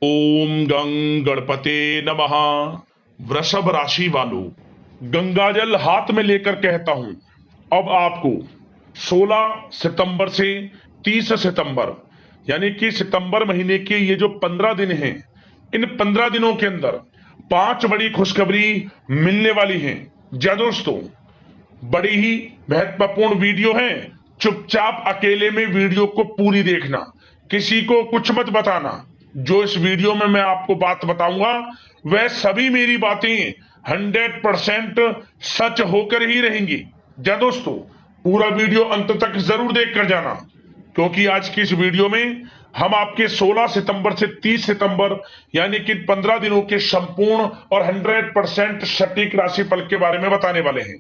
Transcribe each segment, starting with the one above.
ओम गं गणपते नमः। वृषभ राशि वालों, गंगाजल हाथ में लेकर कहता हूं, अब आपको 16 सितंबर से 30 सितंबर यानी कि सितंबर महीने के ये जो 15 दिन हैं, इन 15 दिनों के अंदर 5 बड़ी खुशखबरी मिलने वाली हैं। जी दोस्तों, बड़ी ही महत्वपूर्ण वीडियो है। चुपचाप अकेले में वीडियो को पूरी देखना, किसी को कुछ मत बताना। जो इस वीडियो में मैं आपको बात बताऊंगा वह सभी मेरी बातें 100% सच होकर ही रहेंगी। जा दोस्तों, पूरा वीडियो अंत तक जरूर देख कर जाना, क्योंकि आज की इस वीडियो में हम आपके 16 सितंबर से 30 सितंबर यानी कि 15 दिनों के संपूर्ण और 100% सटीक राशिफल के बारे में बताने वाले हैं।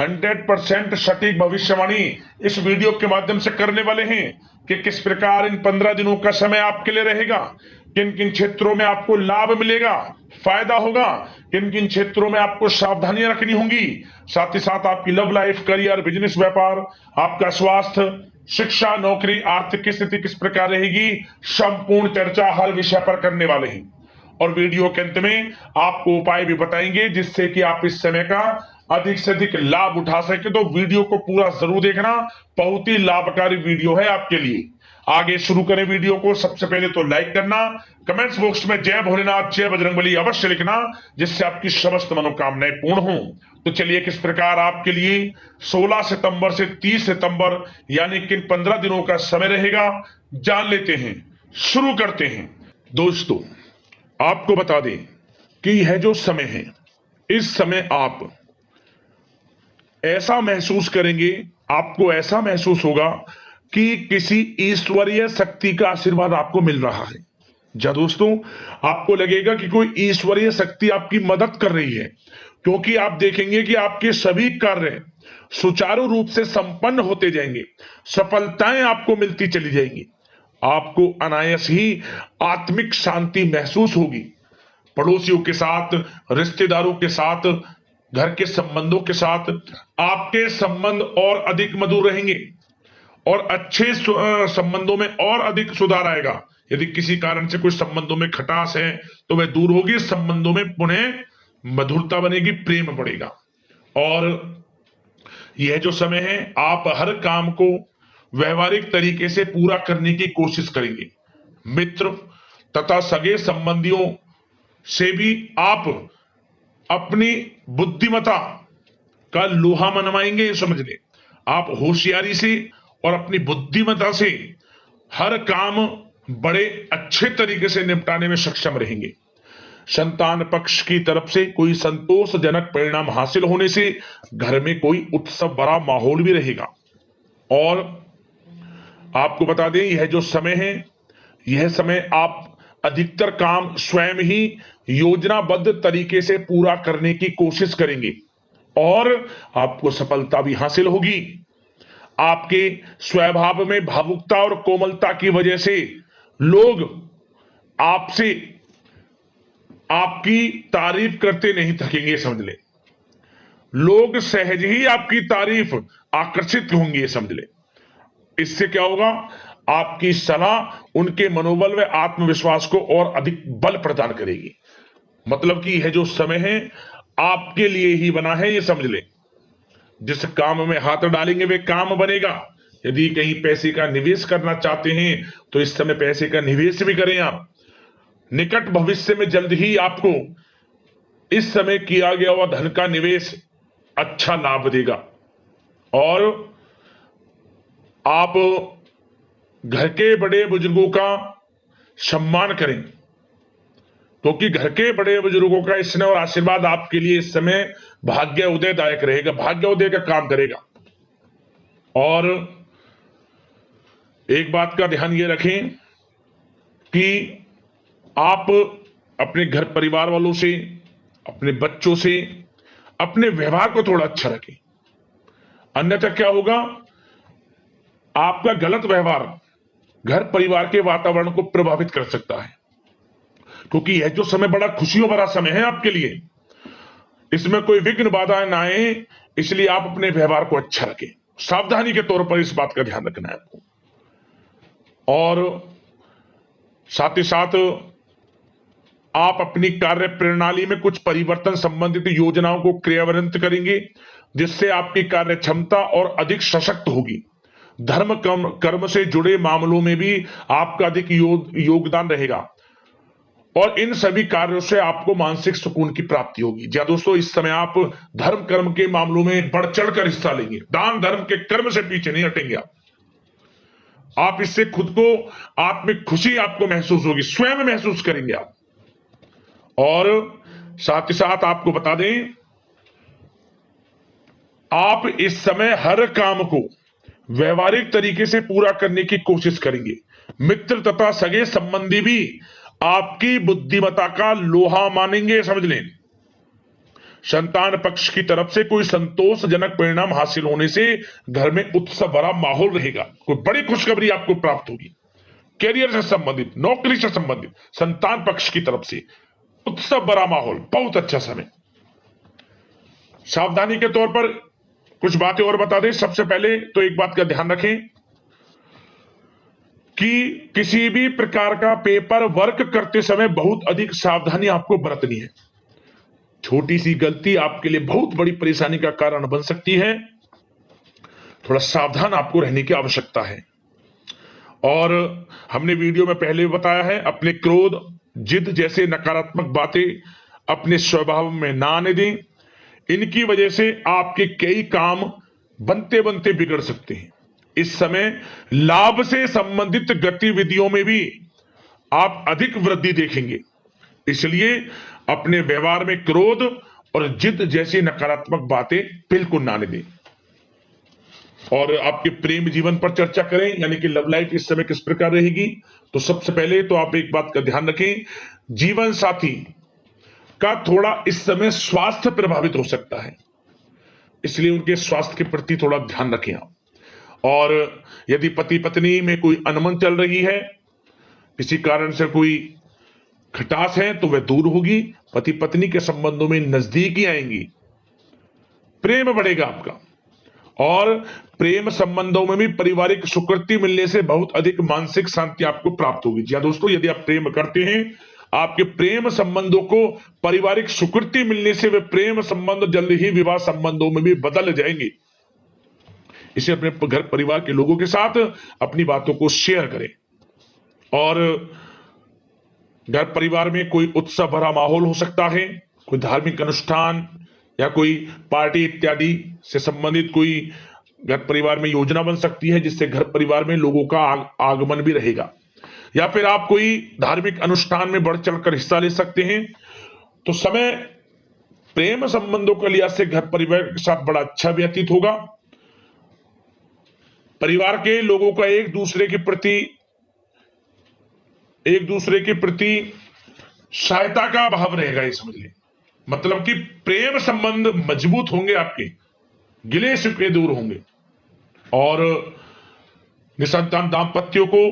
100% सटीक भविष्यवाणी इस वीडियो के माध्यम से करने वाले हैं कि किस प्रकार इन 15 दिनों का समय आपके लिए रहेगा, किन किन क्षेत्रों में आपको लाभ मिलेगा, फायदा होगा, किन किन क्षेत्रों में आपको सावधानियां रखनी होंगी, साथ ही साथ आपकी लव लाइफ, करियर, बिजनेस, व्यापार, आपका स्वास्थ्य, शिक्षा, नौकरी, आर्थिक स्थिति किस प्रकार रहेगी, संपूर्ण चर्चा हर विषय पर करने वाले हैं। और वीडियो के अंत में आपको उपाय भी बताएंगे जिससे कि आप इस समय का अधिक से अधिक लाभ उठा सके। तो वीडियो को पूरा जरूर देखना, बहुत ही लाभकारी वीडियो है आपके लिए। आगे शुरू करें वीडियो को। सबसे पहले तो लाइक करना, कमेंट्स बॉक्स में जय भोलेनाथ, जय बजरंगबली अवश्य लिखना, जिससे आपकी समस्त मनोकामनाएं पूर्ण हो। तो चलिए, किस प्रकार आपके लिए 16 सितंबर से 30 सितंबर यानी कि 15 दिनों का समय रहेगा, जान लेते हैं। शुरू करते हैं। दोस्तों, आपको बता दें कि यह जो समय है, इस समय आप ऐसा महसूस करेंगे, आपको ऐसा महसूस होगा कि किसी ईश्वरीय शक्ति का आशीर्वाद आपको मिल रहा है। जा दोस्तों, आपको लगेगा कि कोई ईश्वरीय शक्ति आपकी मदद कर रही है, क्योंकि आप देखेंगे कि आपके सभी कार्य सुचारू रूप से संपन्न होते जाएंगे, सफलताएं आपको मिलती चली जाएंगी, आपको अनायास ही आत्मिक शांति महसूस होगी। पड़ोसियों के साथ, रिश्तेदारों के साथ, घर के संबंधों के साथ आपके संबंध और अधिक मधुर रहेंगे और अच्छे संबंधों में और अधिक सुधार आएगा। यदि किसी कारण से कुछ संबंधों में खटास है तो वह दूर होगी, संबंधों में पुनः मधुरता बनेगी, प्रेम बढ़ेगा। और यह जो समय है, आप हर काम को व्यवहारिक तरीके से पूरा करने की कोशिश करेंगे। मित्र तथा सगे संबंधियों से भी आप अपनी बुद्धिमत्ता का लोहा मनवाएंगे। समझ ले, आप होशियारी से और अपनी बुद्धिमत्ता से हर काम बड़े अच्छे तरीके से निपटाने में सक्षम रहेंगे। संतान पक्ष की तरफ से कोई संतोषजनक परिणाम हासिल होने से घर में कोई उत्सव भरा माहौल भी रहेगा। और आपको बता दें, यह जो समय है, यह समय आप अधिकतर काम स्वयं ही योजनाबद्ध तरीके से पूरा करने की कोशिश करेंगे और आपको सफलता भी हासिल होगी। आपके स्वभाव में भावुकता और कोमलता की वजह से लोग आपसे आपकी तारीफ करते नहीं थकेंगे। समझ ले, लोग सहज ही आपकी तारीफ आकर्षित होंगे। समझ ले, इससे क्या होगा, आपकी सलाह उनके मनोबल व आत्मविश्वास को और अधिक बल प्रदान करेगी। मतलब कि यह जो समय है आपके लिए ही बना है, ये समझ ले। जिस काम में हाथ डालेंगे वे काम बनेगा। यदि कहीं पैसे का निवेश करना चाहते हैं तो इस समय पैसे का निवेश भी करें आप। निकट भविष्य में जल्द ही आपको इस समय किया गया हुआ धन का निवेश अच्छा लाभ देगा। और आप घर के बड़े बुजुर्गों का सम्मान करें, क्योंकि घर के बड़े बुजुर्गों का स्नेह और आशीर्वाद आपके लिए इस समय भाग्य उदयदायक रहेगा, भाग्य उदय का काम करेगा। और एक बात का ध्यान ये रखें कि आप अपने घर परिवार वालों से, अपने बच्चों से अपने व्यवहार को थोड़ा अच्छा रखें। अन्यथा क्या होगा, आपका गलत व्यवहार घर परिवार के वातावरण को प्रभावित कर सकता है। क्योंकि यह जो समय बड़ा खुशियों भरा समय है आपके लिए, इसमें कोई विघ्न बाधा ना आए, इसलिए आप अपने व्यवहार को अच्छा रखें। सावधानी के तौर पर इस बात का ध्यान रखना है आपको। और साथ ही साथ आप अपनी कार्य प्रणाली में कुछ परिवर्तन संबंधित योजनाओं को क्रियान्वित करेंगे, जिससे आपकी कार्य क्षमता और अधिक सशक्त होगी। धर्म कर्म से जुड़े मामलों में भी आपका अधिक योगदान रहेगा और इन सभी कार्यों से आपको मानसिक सुकून की प्राप्ति होगी। जी दोस्तों, इस समय आप धर्म कर्म के मामलों में बढ़ चढ़कर हिस्सा लेंगे। दान धर्म के कर्म से पीछे नहीं हटेंगे आप इससे खुद को आत्मिक खुशी आपको महसूस होगी, स्वयं महसूस करेंगे आप। और साथ ही साथ आपको बता दें, आप इस समय हर काम को व्यवहारिक तरीके से पूरा करने की कोशिश करेंगे। मित्र तथा सगे संबंधी भी आपकी बुद्धिमत्ता का लोहा मानेंगे, समझ लें। संतान पक्ष की तरफ से कोई संतोषजनक परिणाम हासिल होने से घर में उत्सव भरा माहौल रहेगा। कोई बड़ी खुशखबरी आपको प्राप्त होगी। कैरियर से संबंधित, नौकरी से संबंधित, संतान पक्ष की तरफ से उत्सव भरा माहौल, बहुत अच्छा समय। सावधानी के तौर पर कुछ बातें और बता दें। सबसे पहले तो एक बात का ध्यान रखें कि किसी भी प्रकार का पेपर वर्क करते समय बहुत अधिक सावधानी आपको बरतनी है। छोटी सी गलती आपके लिए बहुत बड़ी परेशानी का कारण बन सकती है। थोड़ा सावधान आपको रहने की आवश्यकता है। और हमने वीडियो में पहले भी बताया है, अपने क्रोध, जिद जैसे नकारात्मक बातें अपने स्वभाव में ना आने दें। इनकी वजह से आपके कई काम बनते बनते बिगड़ सकते हैं। इस समय लाभ से संबंधित गतिविधियों में भी आप अधिक वृद्धि देखेंगे, इसलिए अपने व्यवहार में क्रोध और जिद जैसी नकारात्मक बातें बिल्कुल ना आने दें। और आपके प्रेम जीवन पर चर्चा करें, यानी कि लव लाइफ इस समय किस प्रकार रहेगी। तो सबसे पहले तो आप एक बात का ध्यान रखें, जीवन साथी का थोड़ा इस समय स्वास्थ्य प्रभावित हो सकता है, इसलिए उनके स्वास्थ्य के प्रति थोड़ा ध्यान रखें आप। और यदि पति पत्नी में कोई अनबन चल रही है, किसी कारण से कोई खटास है, तो वह दूर होगी। पति पत्नी के संबंधों में नजदीकी आएंगी, प्रेम बढ़ेगा आपका। और प्रेम संबंधों में भी पारिवारिक स्वीकृति मिलने से बहुत अधिक मानसिक शांति आपको प्राप्त होगी। जी दोस्तों, यदि आप प्रेम करते हैं, आपके प्रेम संबंधों को पारिवारिक स्वीकृति मिलने से वे प्रेम संबंध जल्द ही विवाह संबंधों में भी बदल जाएंगे। इसे अपने घर परिवार के लोगों के साथ अपनी बातों को शेयर करें। और घर परिवार में कोई उत्सव भरा माहौल हो सकता है, कोई धार्मिक अनुष्ठान या कोई पार्टी इत्यादि से संबंधित कोई घर परिवार में योजना बन सकती है, जिससे घर परिवार में लोगों का आगमन भी रहेगा। या फिर आप कोई धार्मिक अनुष्ठान में बढ़ चढ़कर हिस्सा ले सकते हैं। तो समय प्रेम संबंधों के लिहाज से घर परिवार के साथ बड़ा अच्छा व्यतीत होगा। परिवार के लोगों का एक दूसरे के प्रति सहायता का भाव रहेगा, ये समझ लें। मतलब कि प्रेम संबंध मजबूत होंगे, आपके गिले शिकवे दूर होंगे। और निसंतान दाम्पत्यों को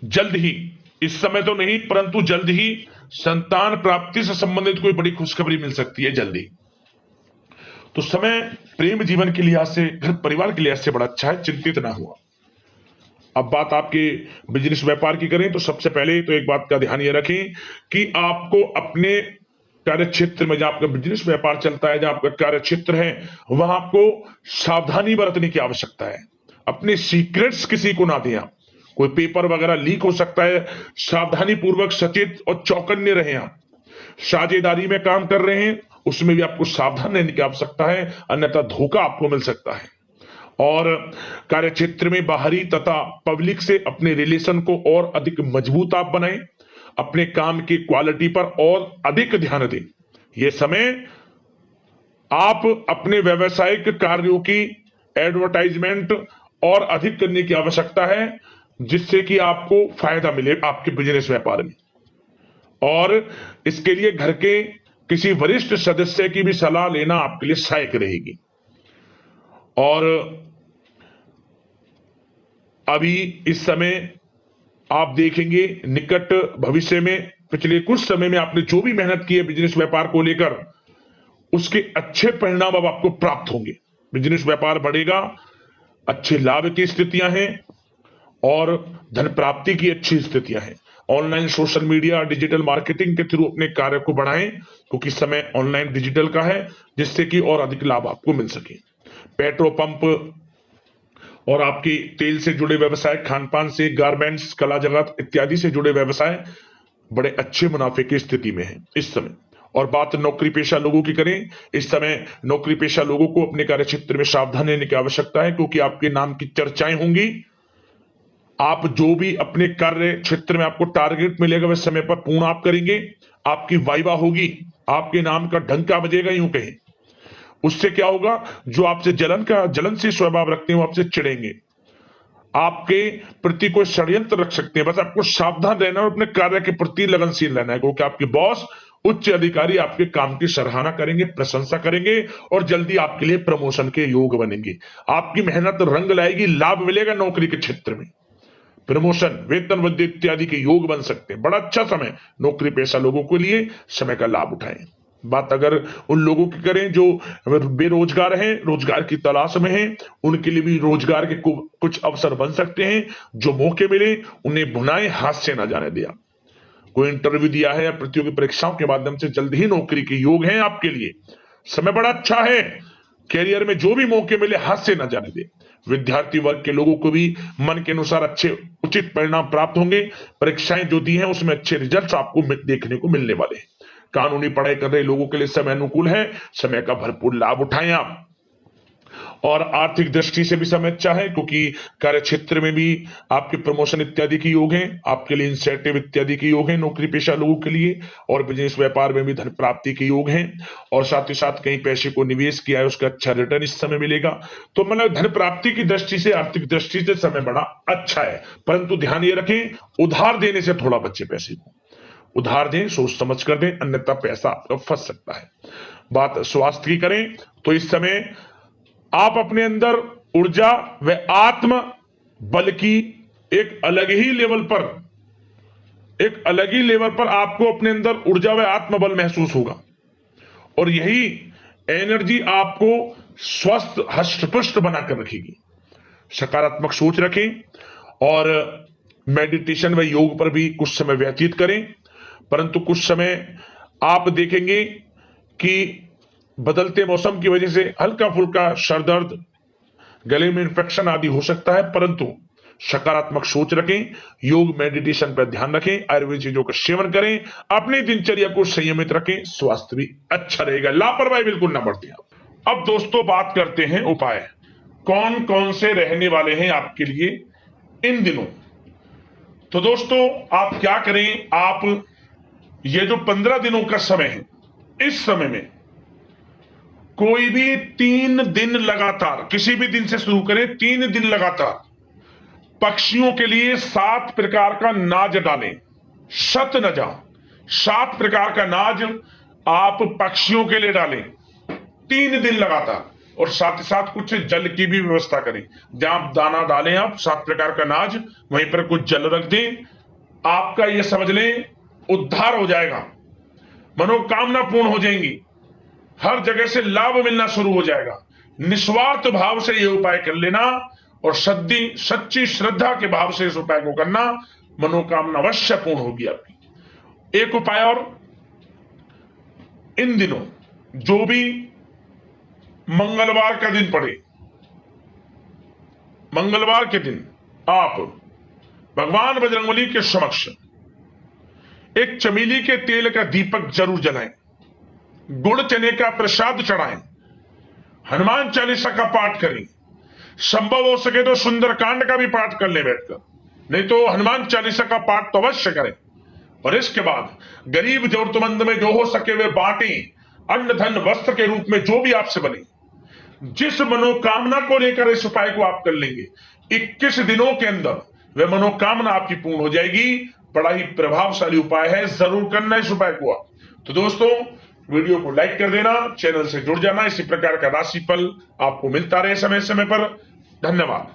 जल्द ही, इस समय तो नहीं परंतु जल्द ही संतान प्राप्ति से संबंधित कोई बड़ी खुशखबरी मिल सकती है जल्दी। तो समय प्रेम जीवन के लिहाज से, घर परिवार के लिहाज से बड़ा अच्छा है, चिंतित ना हुआ। अब बात आपके बिजनेस व्यापार की करें, तो सबसे पहले तो एक बात का ध्यान ये रखें कि आपको अपने कार्य क्षेत्र में, जहां आपका बिजनेस व्यापार चलता है, जहां आपका कार्य क्षेत्र है, वहां आपको सावधानी बरतने की आवश्यकता है। अपने सीक्रेट्स किसी को ना दें आप। कोई पेपर वगैरह लीक हो सकता है, सावधानी पूर्वक सचेत और चौकन्ने रहें आप। साझेदारी में काम कर रहे हैं, उसमें भी आपको सावधान रहने की आवश्यकता है, अन्यथा धोखा आपको मिल सकता है। और कार्य क्षेत्र में बाहरी तथा पब्लिक से अपने रिलेशन को और अधिक मजबूत आप बनाएं। अपने काम की क्वालिटी पर और अधिक ध्यान दें। यह समय आप अपने व्यावसायिक कार्यों की एडवर्टाइजमेंट और अधिक करने की आवश्यकता है, जिससे कि आपको फायदा मिले आपके बिजनेस व्यापार में। और इसके लिए घर के किसी वरिष्ठ सदस्य की भी सलाह लेना आपके लिए सहायक रहेगी। और अभी इस समय आप देखेंगे, निकट भविष्य में, पिछले कुछ समय में आपने जो भी मेहनत की है बिजनेस व्यापार को लेकर, उसके अच्छे परिणाम अब आपको प्राप्त होंगे। बिजनेस व्यापार बढ़ेगा, अच्छे लाभ की स्थितियां हैं और धन प्राप्ति की अच्छी स्थितियां हैं। Online social media digital marketing के थ्रू अपने कार्य को बढ़ाएं, क्योंकि समय ऑनलाइन डिजिटल का है, जिससे कि और अधिक लाभ आपको मिल सके। पेट्रोल पंप और आपकी तेल से जुड़े व्यवसाय, खान पान से, गारमेंट्स, कला जगत इत्यादि से जुड़े व्यवसाय बड़े अच्छे मुनाफे की स्थिति में है इस समय। और बात नौकरी पेशा लोगों की करें, इस समय नौकरी पेशा लोगों को अपने कार्य क्षेत्र में सावधान रहने की आवश्यकता है, क्योंकि आपके नाम की चर्चाएं होंगी। आप जो भी अपने कार्य क्षेत्र में आपको टारगेट मिलेगा वह समय पर पूर्ण आप करेंगे, आपकी वाइवा होगी, आपके नाम का डंका बजेगा, यूं कहें। उससे क्या होगा, जो आपसे जलनशील स्वभाव रखते हैं वो आपसे चिढ़ेंगे, आपके प्रति कोई षड्यंत्र रख सकते हैं। बस आपको सावधान रहना और अपने कार्य के प्रति लगनशील रहना है, क्योंकि आपके बॉस उच्च अधिकारी आपके काम की सराहना करेंगे, प्रशंसा करेंगे और जल्दी आपके लिए प्रमोशन के योग बनेंगे। आपकी मेहनत रंग लाएगी, लाभ मिलेगा नौकरी के क्षेत्र में, प्रमोशन, वेतन वृद्धि इत्यादि के योग बन सकते हैं। बड़ा अच्छा समय नौकरी पेशा लोगों के लिए, समय का लाभ उठाएं। बात अगर उन लोगों की करें जो बेरोजगार हैं, रोजगार की तलाश में हैं, उनके लिए भी रोजगार के कुछ अवसर बन सकते हैं। जो मौके मिले उन्हें भुनाएं, हाथ से ना जाने दिया। कोई इंटरव्यू दिया है या प्रतियोगी परीक्षाओं के माध्यम से जल्द ही नौकरी के योग हैं आपके लिए, समय बड़ा अच्छा है। कैरियर में जो भी मौके मिले हाथ से ना जाने दे। विद्यार्थी वर्ग के लोगों को भी मन के अनुसार अच्छे उचित परिणाम प्राप्त होंगे। परीक्षाएं जो दी हैं उसमें अच्छे रिजल्ट्स आपको देखने को मिलने वाले हैं। कानूनी पढ़ाई कर रहे लोगों के लिए समय अनुकूल है, समय का भरपूर लाभ उठाएं आप। और आर्थिक दृष्टि से भी समय अच्छा है, क्योंकि कार्य क्षेत्र में भी आपके प्रमोशन इत्यादि के योग हैं, आपके लिए इंसेंटिव इत्यादि के योग हैं नौकरी पेशा लोगों के लिए। और बिजनेस व्यापार में भी धन प्राप्ति के योग हैं, और साथ ही साथ कहीं पैसे को निवेश किया है उसका अच्छा रिटर्न इस समय मिलेगा। तो मतलब धन प्राप्ति की दृष्टि से, आर्थिक दृष्टि से समय बड़ा अच्छा है। परंतु ध्यान ये रखें, उधार देने से थोड़ा बचे, पैसे को उधार दें, सोच समझ कर दें, अन्यथा पैसा आपका फंस सकता है। बात स्वास्थ्य की करें तो इस समय आप अपने अंदर ऊर्जा व आत्म बल की एक अलग ही लेवल पर आपको अपने अंदर ऊर्जा व आत्म बल महसूस होगा, और यही एनर्जी आपको स्वस्थ हष्ट-पुष्ट बनाकर रखेगी। सकारात्मक सोच रखें और मेडिटेशन व योग पर भी कुछ समय व्यतीत करें। परंतु कुछ समय आप देखेंगे कि बदलते मौसम की वजह से हल्का फुल्का सर दर्द, गले में इंफेक्शन आदि हो सकता है, परंतु सकारात्मक सोच रखें, योग मेडिटेशन पर ध्यान रखें, आयुर्वेद चीजों का सेवन करें, अपनी दिनचर्या को संयमित रखें, स्वास्थ्य भी अच्छा रहेगा, लापरवाही बिल्कुल ना बरतें। अब दोस्तों बात करते हैं उपाय, कौन कौन से रहने वाले हैं आपके लिए इन दिनों। तो दोस्तों आप क्या करें, आप ये जो 15 दिनों का समय है, इस समय में कोई भी 3 दिन लगातार, किसी भी दिन से शुरू करें, 3 दिन लगातार पक्षियों के लिए 7 प्रकार का नाज डालें। शत न जा 7 प्रकार का नाज आप पक्षियों के लिए डालें 3 दिन लगातार, और साथ ही साथ कुछ जल की भी व्यवस्था करें। जहां आप दाना डालें, आप 7 प्रकार का नाज, वहीं पर कुछ जल रख दें। आपका यह समझ लें उद्धार हो जाएगा, मनोकामना पूर्ण हो जाएंगी, हर जगह से लाभ मिलना शुरू हो जाएगा। निस्वार्थ भाव से यह उपाय कर लेना और सच्ची श्रद्धा के भाव से इस उपाय को करना, मनोकामना अवश्य पूर्ण होगी आपकी। एक उपाय और, इन दिनों जो भी मंगलवार का दिन पड़े, मंगलवार के दिन आप भगवान बजरंगबली के समक्ष एक चमेली के तेल का दीपक जरूर जलाएं, गुड़ चने का प्रसाद चढ़ाएं, हनुमान चालीसा का पाठ करें, संभव हो सके तो सुंदरकांड का भी पाठ कर ले बैठकर, नहीं तो हनुमान चालीसा का पाठ तो अवश्य करें। और इसके बाद गरीब जरूरतमंद में जो हो सके वे बांटें, अन्न धन वस्त्र के रूप में जो भी आपसे बने। जिस मनोकामना को लेकर इस उपाय को आप कर लेंगे, 21 दिनों के अंदर वह मनोकामना आपकी पूर्ण हो जाएगी। बड़ा ही प्रभावशाली उपाय है, जरूर करना इस उपाय को आप। तो दोस्तों वीडियो को लाइक कर देना, चैनल से जुड़ जाना, इसी प्रकार का राशिफल आपको मिलता रहे समय समय पर। धन्यवाद।